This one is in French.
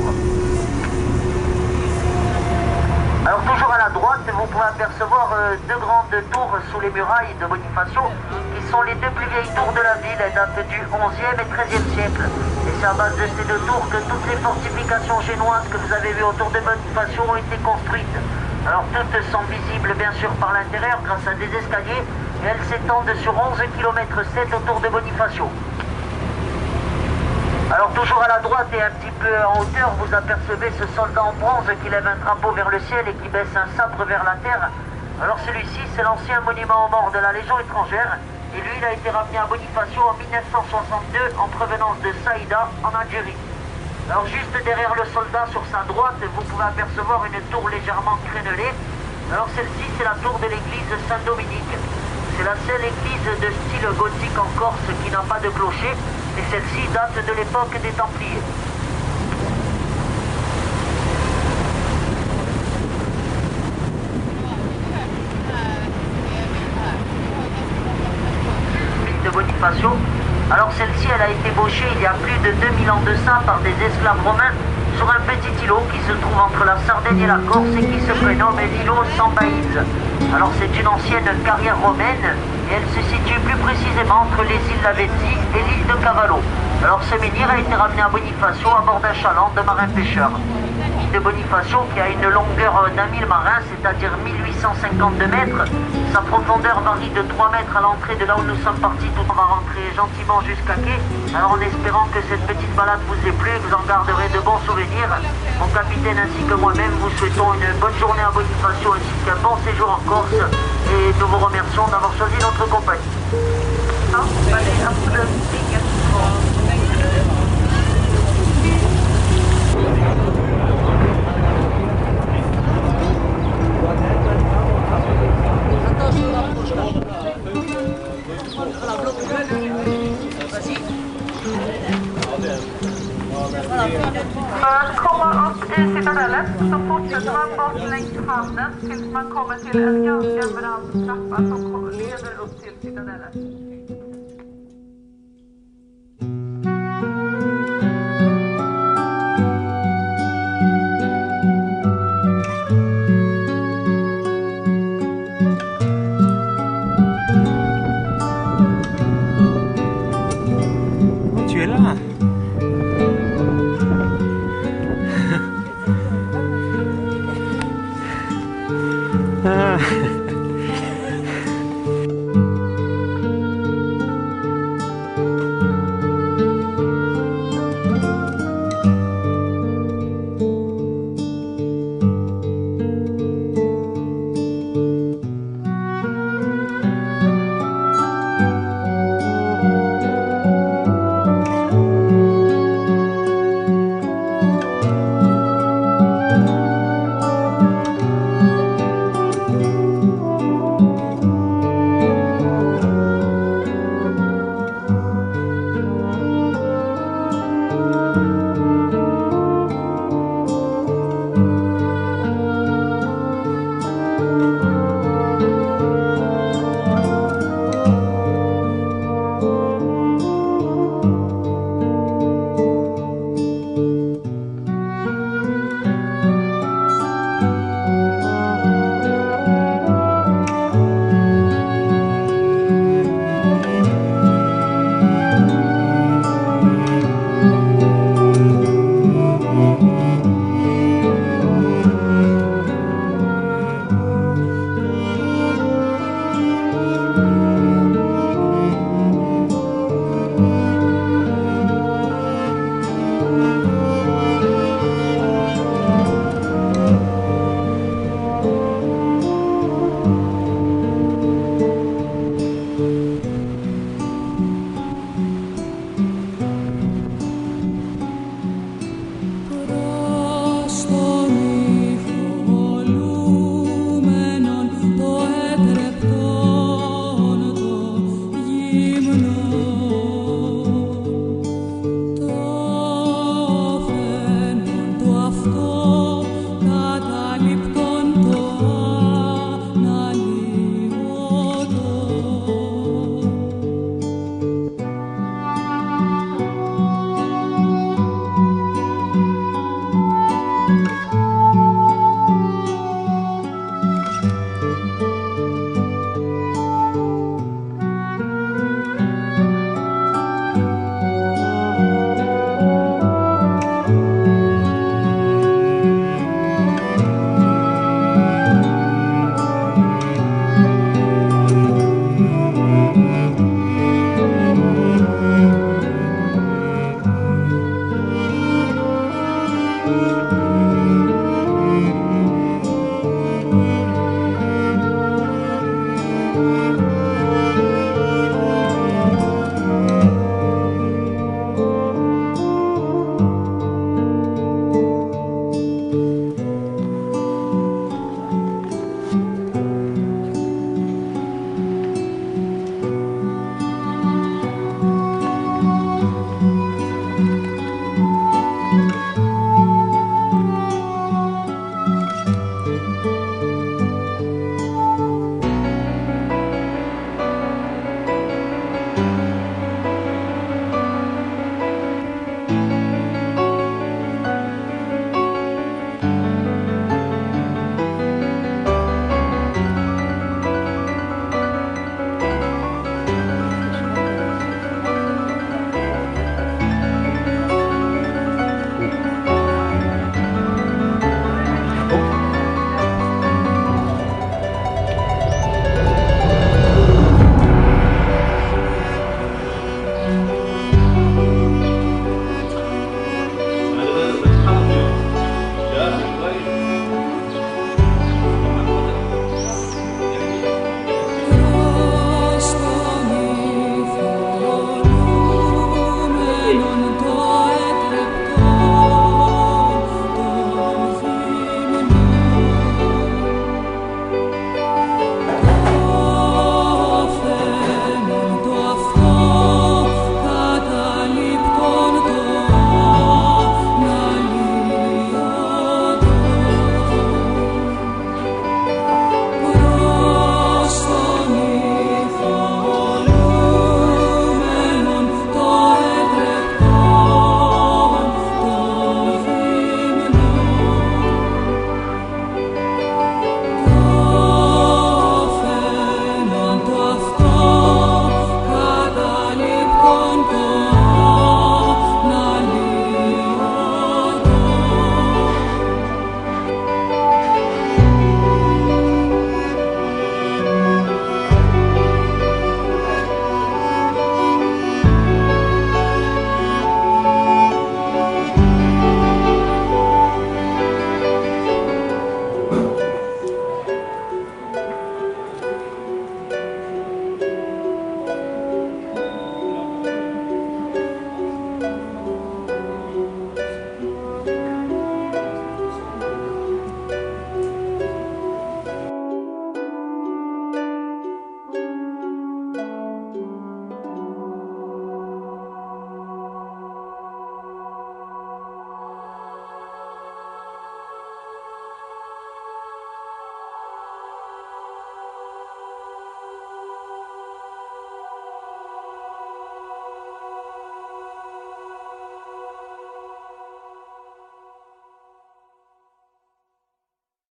tour. Alors toujours à la droite, vous pouvez apercevoir deux grandes tours sous les murailles de Bonifacio, qui sont les deux plus vieilles tours de la ville. Elles datent du 11e et 13e siècle. Et c'est à base de ces deux tours que toutes les fortifications génoises que vous avez vues autour de Bonifacio ont été construites. Alors toutes sont visibles bien sûr par l'intérieur grâce à des escaliers, et elles s'étendent sur 11 km 7 autour de Bonifacio. Alors toujours à la droite et un petit peu en hauteur, vous apercevez ce soldat en bronze qui lève un drapeau vers le ciel et qui baisse un sabre vers la terre. Alors celui-ci, c'est l'ancien monument aux morts de la Légion étrangère. Et lui, il a été ramené à Bonifacio en 1962 en provenance de Saïda, en Algérie. Alors juste derrière le soldat, sur sa droite, vous pouvez apercevoir une tour légèrement crénelée. Alors celle-ci, c'est la tour de l'église Saint-Dominique. C'est la seule église de style gothique en Corse qui n'a pas de clocher. Et celle-ci date de l'époque des Templiers. Ville de Bonifacio. Alors celle-ci, elle a été bauchée il y a plus de 2000 ans de ça par des esclaves romains sur un petit îlot qui se trouve entre la Sardaigne et la Corse et qui se prénomme l'îlot Sambaïse. Alors c'est une ancienne carrière romaine et elle se situe plus précisément entre les îles Lavezzi et l'île de Cavallo. Alors ce menhir a été ramené à Bonifacio à bord d'un chaland de marins-pêcheurs. De Bonifacio qui a une longueur d'1000 marins, c'est-à-dire 1852 mètres. Sa profondeur varie de 3 mètres à l'entrée de là où nous sommes partis. On va rentrer gentiment jusqu'à quai. Alors en espérant que cette petite balade vous ait plu, vous en garderez de bons souvenirs. Mon capitaine ainsi que moi-même vous souhaitons une bonne journée à Bonifacio ainsi qu'un bon séjour en Corse. Et nous vous remercions d'avoir choisi notre compagnie. För att komma upp i Citadellen så fortsätter man bort längs hamnen tills man kommer till en ganska brant trappa som leder upp till Citadellen.